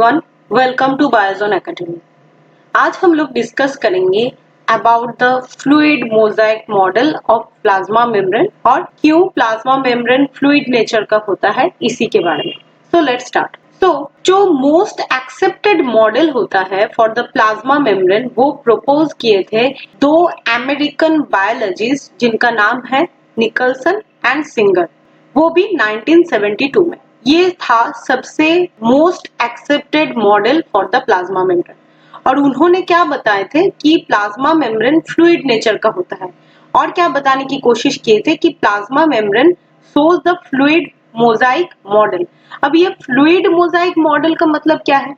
Everyone, welcome to Biozone academy. आज हम लोग डिस्कस करेंगे about the fluid mosaic model of plasma membrane और क्यों प्लाज्मा मेम्ब्रेन फ्लूइड नेचर का होता है इसी के बारे में। So let's start. जो मोस्ट एक्सेप्टेड मॉडल होता है फॉर द प्लाज्मा मेम्ब्रेन वो प्रपोज किए थे दो अमेरिकन बायोलॉजिस्ट जिनका नाम है निकलसन एंड सिंगर, वो भी 1972 में। ये था सबसे most accepted model for the plasma membrane और उन्होंने क्या बताए थे कि प्लाज्मा मेम्ब्रेन फ्लूइड नेचर का होता है और क्या बताने की कोशिश किए थे कि plasma membrane shows the fluid mosaic model. अब ये फ्लूइड मोजाइक मॉडल का मतलब क्या है?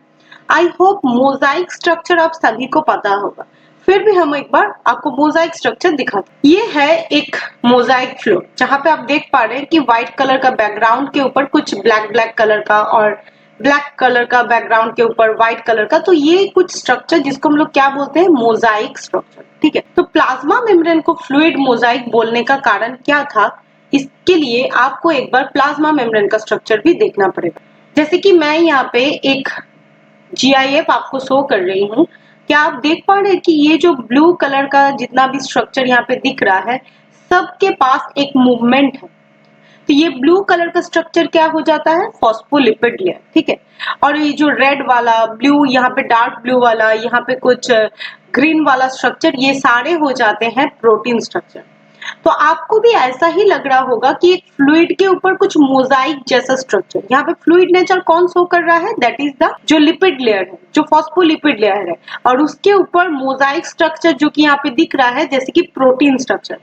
आई होप मोजाइक स्ट्रक्चर आप सभी को पता होगा, फिर भी हम एक बार आपको मोजाइक स्ट्रक्चर दिखाते हैं। ये है एक मोजाइक फ्लोर जहां पे आप देख पा रहे हैं कि व्हाइट कलर का बैकग्राउंड के ऊपर कुछ ब्लैक ब्लैक कलर का और ब्लैक कलर का बैकग्राउंड के ऊपर व्हाइट कलर का, तो ये कुछ स्ट्रक्चर जिसको हम लोग क्या बोलते हैं, मोजाइक स्ट्रक्चर। ठीक है, तो प्लाज्मा मेम्ब्रेन को फ्लूइड मोजाइक बोलने का कारण क्या था, इसके लिए आपको एक बार प्लाज्मा मेम्ब्रेन का स्ट्रक्चर भी देखना पड़ेगा। जैसे कि मैं यहाँ पे एक GIF आपको शो कर रही हूँ। क्या आप देख पा रहे हैं कि ये जो ब्लू कलर का जितना भी स्ट्रक्चर यहाँ पे दिख रहा है, सबके पास एक मूवमेंट है। तो ये ब्लू कलर का स्ट्रक्चर क्या हो जाता है, फॉस्फोलिपिड लेयर। ठीक है, और ये जो रेड वाला, ब्लू, यहाँ पे डार्क ब्लू वाला, यहाँ पे कुछ ग्रीन वाला स्ट्रक्चर, ये सारे हो जाते हैं प्रोटीन स्ट्रक्चर। तो आपको भी ऐसा ही लग रहा होगा कि एक फ्लूइड के ऊपर कुछ मोजाइक जैसा स्ट्रक्चर। यहाँ पे फ्लूइड नेचर कौन शो कर रहा है, दैट इज द जो लिपिड लेयर है, जो फॉस्फोलिपिड लेयर है, और उसके ऊपर मोजाइक स्ट्रक्चर जो कि यहाँ पे दिख रहा है जैसे कि प्रोटीन स्ट्रक्चर।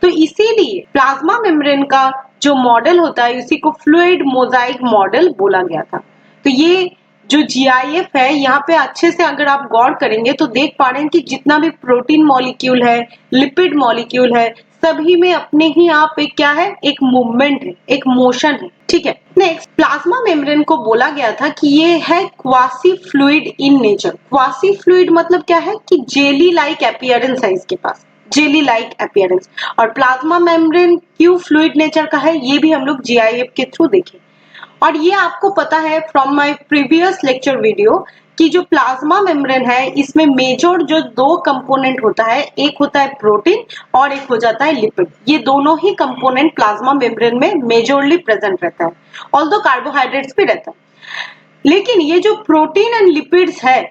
तो इसीलिए प्लाज्मा मेम्ब्रेन का जो मॉडल होता है उसी को फ्लूइड मोजाइक मॉडल बोला गया था। तो ये जो GIF है, यहाँ पे अच्छे से अगर आप गौर करेंगे तो देख पा रहे हैं कि जितना भी प्रोटीन मॉलिक्यूल है, लिपिड मॉलिक्यूल है, सभी में अपने ही आप एक क्या है, एक मूवमेंट है, एक मोशन है। ठीक है, नेक्स्ट, प्लाज्मा मेम्ब्रेन को बोला गया था कि ये है quasi fluid in nature. Quasi fluid मतलब क्या है कि जेली लाइक अपीयरेंस है इसके पास, जेली लाइक अपीयरेंस। और प्लाज्मा मेम्ब्रेन क्यों फ्लूइड नेचर का है ये भी हम लोग GIF के थ्रू देखें। और ये आपको पता है from my previous lecture video कि जो प्लाज्मा मेम्ब्रेन है इसमें मेजर जो दो कंपोनेंट होता है, एक होता है प्रोटीन और एक हो जाता है लिपिड। ये दोनों ही कंपोनेंट प्लाज्मा मेम्ब्रेन में मेजरली प्रेजेंट रहता है, ऑल्दो कार्बोहाइड्रेट्स भी रहता है। लेकिन ये जो प्रोटीन एंड लिपिड्स है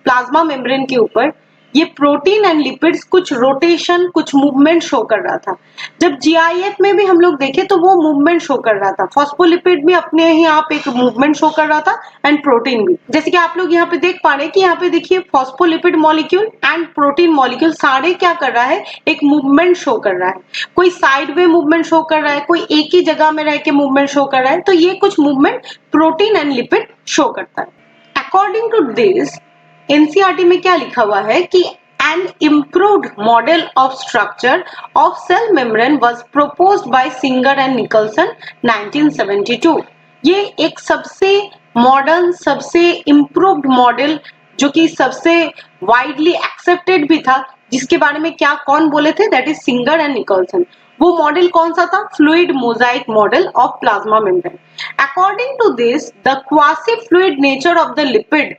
प्लाज्मा मेम्ब्रेन के ऊपर, ये प्रोटीन एंड लिपिड्स कुछ रोटेशन, कुछ मूवमेंट शो कर रहा था। जब GIF में भी हम लोग देखे तो वो मूवमेंट शो कर रहा था। फॉस्फोलिपिड भी अपने ही आप एक मूवमेंट शो कर रहा था एंड प्रोटीन भी। जैसे कि आप लोग यहाँ पे देख पा रहे हैं कि यहाँ पे देखिए phospholipid molecule and protein molecule सारे क्या कर रहा है, एक मूवमेंट शो कर रहा है। कोई साइड वे मूवमेंट शो कर रहा है, कोई एक ही जगह में रह के मूवमेंट शो कर रहा है। तो ये कुछ movement protein and lipid show करता है। अकॉर्डिंग टू दिस, NCERT में क्या लिखा हुआ है कि an improved model of structure of cell membrane was proposed by Singer and Nicholson 1972। ये एक सबसे मॉडर्न, सबसे इम्प्रूव्ड मॉडल जो कि सबसे वाइडली एक्सेप्टेड भी था, जिसके बारे में क्या कौन बोले थे, that is Singer and Nicolson. वो मॉडल कौन सा था, fluid mosaic model of plasma membrane. According to this, the quasi fluid nature of the lipid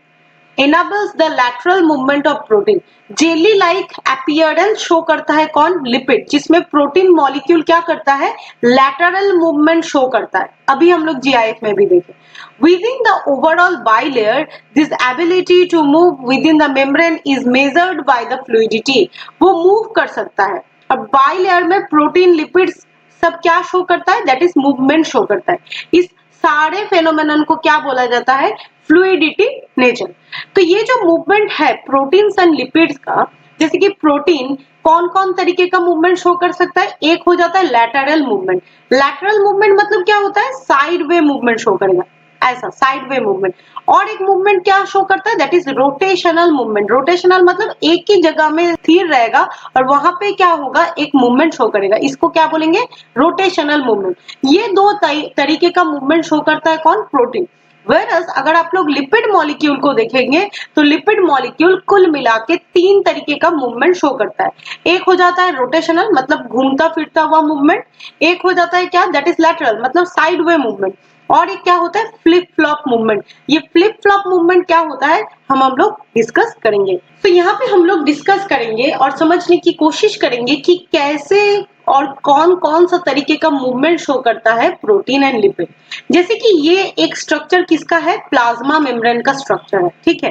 enables the lateral movement of protein। Jelly like appearance show करता है कौन, lipid, जिसमें protein molecule क्या करता है, लैटरल मूवमेंट शो करता है। अभी हम लोग GIF में भी देखें। Within the overall bilayer, this ability to move within the membrane is measured by the fluidity। वो मूव कर सकता है। अब बाइलेयर में प्रोटीन लिपिड्स सब क्या शो करता है, दैट इज मूवमेंट शो करता है। इस सारे फेनोमेनन को क्या बोला जाता है, फ्लूइडिटी नेचर। तो ये जो मूवमेंट है प्रोटीन्स एंड लिपिड्स का, जैसे कि प्रोटीन कौन कौन तरीके का मूवमेंट शो कर सकता है, एक हो जाता है लैटरल मूवमेंट। लैटरल मूवमेंट मतलब क्या होता है, साइड वे मूवमेंट शो करेगा, ऐसा साइड वे मूवमेंट। और एक मूवमेंट क्या शो करता है, that is rotational movement. Rotational मतलब एक ही जगह में स्थिर रहेगा और वहां पे क्या होगा, एक मूवमेंट शो करेगा, इसको क्या बोलेंगे, रोटेशनल मूवमेंट। ये दो तरीके का मूवमेंट शो करता है कौन, प्रोटीन। Whereas अगर आप लोग लिपिड मॉलिक्यूल को देखेंगे तो लिपिड मॉलिक्यूल कुल मिला के तीन तरीके का मूवमेंट शो करता है। एक हो जाता है रोटेशनल मतलब घूमता फिरता हुआ मूवमेंट, एक हो जाता है क्या, दैट इज लैटरल मतलब साइड वे मूवमेंट, और एक क्या होता है फ्लिप फ्लॉप मूवमेंट। ये फ्लिप फ्लॉप मूवमेंट क्या होता है हम लोग डिस्कस करेंगे। तो यहाँ पे हम लोग डिस्कस करेंगे और समझने की कोशिश करेंगे कि कैसे और कौन कौन सा तरीके का मूवमेंट शो करता है प्रोटीन एंड लिपिड। जैसे कि ये एक स्ट्रक्चर किसका है, प्लाज्मा मेम्ब्रेन का स्ट्रक्चर है। ठीक है,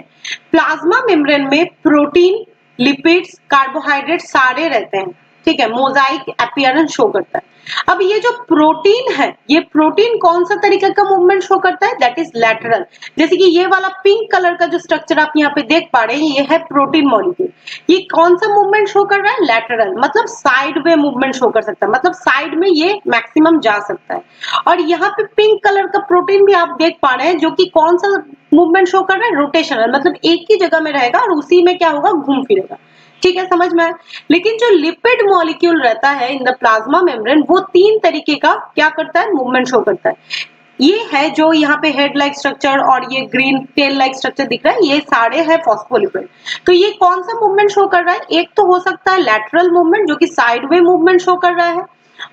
प्लाज्मा मेम्ब्रेन में प्रोटीन, लिपिड्स, कार्बोहाइड्रेट सारे रहते हैं। ठीक है, मोजाइक अपीयरेंस शो करता है। अब ये जो प्रोटीन है, ये प्रोटीन कौन सा तरीके का मूवमेंट शो करता है, दैट इज लैटरल। जैसे कि ये वाला पिंक कलर का जो स्ट्रक्चर आप यहाँ पे देख पा रहे हैं, ये है प्रोटीन मॉलिक्यूल। ये कौन सा मूवमेंट शो कर रहा है, लैटरल, मतलब साइड में मूवमेंट शो कर सकता है, मतलब साइड में ये मैक्सिमम जा सकता है। और यहाँ पे पिंक कलर का प्रोटीन भी आप देख पा रहे हैं, जो कि कौन सा मूवमेंट शो कर रहा है, रोटेशनल, मतलब एक ही जगह में रहेगा और उसी में क्या होगा, घूम फिरेगा। ठीक है, समझ में आया। लेकिन जो लिपिड मॉलिक्यूल रहता है इन द प्लाज्मा मेम्ब्रेन, वो तीन तरीके का क्या करता है, मूवमेंट शो करता है। ये है जो यहाँ पे हेड लाइक स्ट्रक्चर और ये ग्रीन टेल लाइक स्ट्रक्चर दिख रहा है, ये सारे है फॉस्फोलिपिड। तो ये कौन सा मूवमेंट शो कर रहा है, एक तो हो सकता है लैटरल मूवमेंट जो कि साइडवे मूवमेंट शो कर रहा है,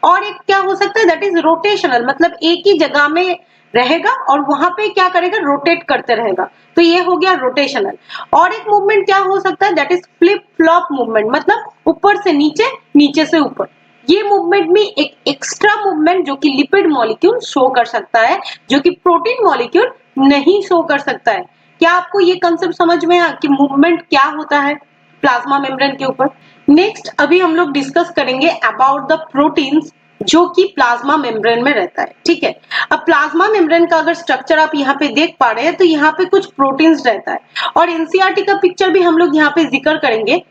और एक क्या हो सकता है, दैट इज रोटेशनल, मतलब एक ही जगह में रहेगा और वहां पे क्या करेगा, रोटेट करते रहेगा। तो ये हो गया रोटेशनल। और एक मूवमेंट क्या हो सकता है, that is flip flop movement, मतलब ऊपर से नीचे, नीचे से ऊपर। ये मूवमेंट में एक एक्स्ट्रा मूवमेंट जो कि लिपिड मॉलिक्यूल शो कर सकता है, जो कि प्रोटीन मॉलिक्यूल नहीं शो कर सकता है। क्या आपको ये कंसेप्ट समझ में आया कि मूवमेंट क्या होता है प्लाज्मा मेम्ब्रेन के ऊपर। नेक्स्ट अभी हम लोग डिस्कस करेंगे अबाउट द प्रोटीन्स जो कि प्लाज्मा मेम्ब्रेन में रहता है। ठीक है, अब प्लाज्मा मेम्ब्रेन का अगर स्ट्रक्चर आप यहाँ पे देख पा रहे हैं, तो यहाँ पे कुछ प्रोटीन्स रहता है, और एनसीईआरटी का पिक्चर भी हम लोग यहाँ पे जिक्र करेंगे।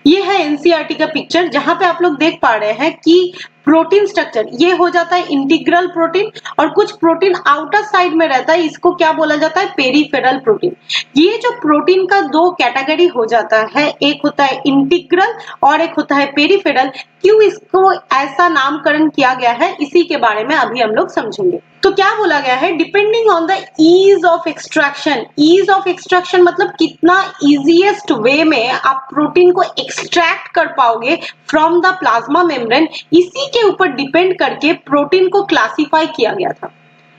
ये है एनसीईआरटी का पिक्चर, जहां पे आप लोग देख पा रहे हैं कि प्रोटीन स्ट्रक्चर ये हो जाता है इंटीग्रल प्रोटीन, और कुछ प्रोटीन आउटर साइड में रहता है, इसको क्या बोला जाता है, पेरिफेरल प्रोटीन। ये जो प्रोटीन का दो कैटेगरी हो जाता है, एक होता है इंटीग्रल और एक होता है पेरिफेरल। क्यों इसको ऐसा नामकरण किया गया है, इसी के बारे में अभी हम लोग समझेंगे। तो क्या बोला गया है, depending on the ease of extraction. Ease of extraction मतलब कितना इजीएस्ट वे में आप प्रोटीन को एक्सट्रैक्ट कर पाओगे फ्रॉम द प्लाज्मा मेम्ब्रेन, इसी के ऊपर डिपेंड करके प्रोटीन को क्लासिफाई किया गया था।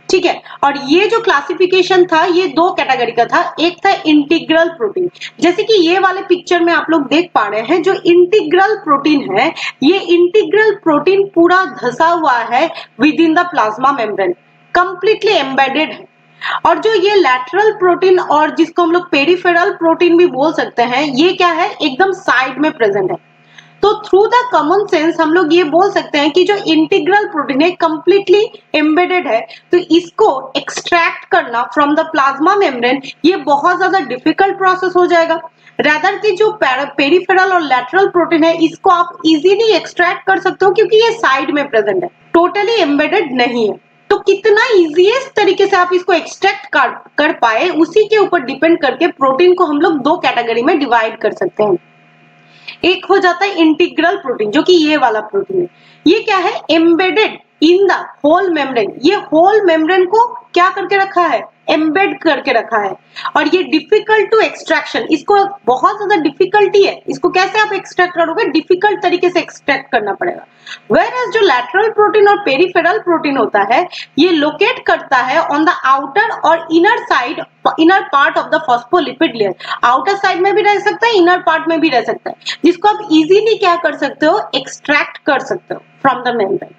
ठीक है, और ये जो क्लासिफिकेशन था ये दो कैटेगरी का था। एक था इंटीग्रल प्रोटीन, जैसे कि ये वाले पिक्चर में आप लोग देख पा रहे हैं, जो इंटीग्रल प्रोटीन है, ये इंटीग्रल प्रोटीन पूरा धसा हुआ है with in the plasma membrane, completely embedded है। और जो ये लैटरल प्रोटीन और जिसको हम लोग पेरिफेरल प्रोटीन भी बोल सकते हैं, ये क्या है, एकदम साइड में प्रेजेंट है। तो थ्रू द कॉमन सेंस हम लोग ये बोल सकते हैं कि जो इंटीग्रल प्रोटीन है कंप्लीटली एम्बेडेड है, तो इसको एक्सट्रैक्ट करना फ्रॉम द प्लाज्मा मेम्ब्रेन ये बहुत ज्यादा डिफिकल्ट प्रोसेस हो जाएगा। रादर की जो पेरिफेरल और लैटरल प्रोटीन है, इसको आप इजीली एक्सट्रैक्ट कर सकते हो क्योंकि ये साइड में प्रेजेंट है, टोटली एम्बेडेड नहीं है। तो कितना इजीएस्ट तरीके से आप इसको एक्सट्रैक्ट कर पाए, उसी के ऊपर डिपेंड करके प्रोटीन को हम लोग दो कैटेगरी में डिवाइड कर सकते हैं। एक हो जाता है इंटीग्रल प्रोटीन, जो कि ये वाला प्रोटीन है। ये क्या है, embedded in the whole membrane. ये होल मेम्ब्रेन को क्या करके रखा है, एम्बेड करके रखा है। और ये डिफिकल्ट टू एक्सट्रैक्शन, इसको बहुत ज्यादा डिफिकल्टी है, इसको कैसे आप एक्सट्रैक्ट करोगे, डिफिकल्ट तरीके से एक्सट्रैक्ट करना पड़ेगा। वेयर एज जो लैटरल प्रोटीन और पेरिफेरल प्रोटीन होता है, ये लोकेट करता है ऑन द आउटर और inner side, inner part of the phospholipid layer. Outer side में भी रह सकता है, इनर पार्ट में भी रह सकता है, जिसको आप इजीली क्या कर सकते हो, एक्सट्रैक्ट कर सकते हो फ्रॉम द मेम्ब्रेन।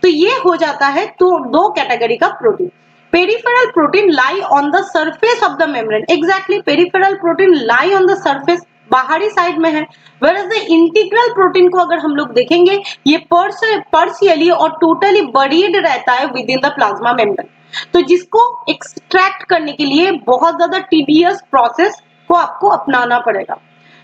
तो ये हो जाता है तो दो कैटेगरी का protein. Peripheral protein lie on the surface of the membrane, exactly peripheral protein lie on the surface, बाहरी साइड में है। Whereas the integral protein को अगर हम लोग देखेंगे, ये पार्शियली और टोटली बरीड रहता है with in the plasma membrane. तो जिसको एक्सट्रैक्ट करने के लिए बहुत ज्यादा टीडियस प्रोसेस को आपको अपनाना पड़ेगा।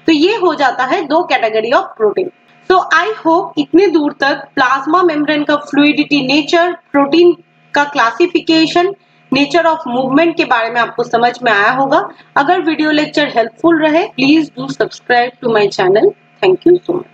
तो ये हो जाता है दो category of protein. So I hope इतने दूर तक प्लाज्मा मेम्ब्रेन का फ्लूइडिटी नेचर, प्रोटीन का क्लासिफिकेशन, नेचर ऑफ मूवमेंट के बारे में आपको समझ में आया होगा। अगर वीडियो लेक्चर हेल्पफुल रहे, please do subscribe to my channel. Thank you so much.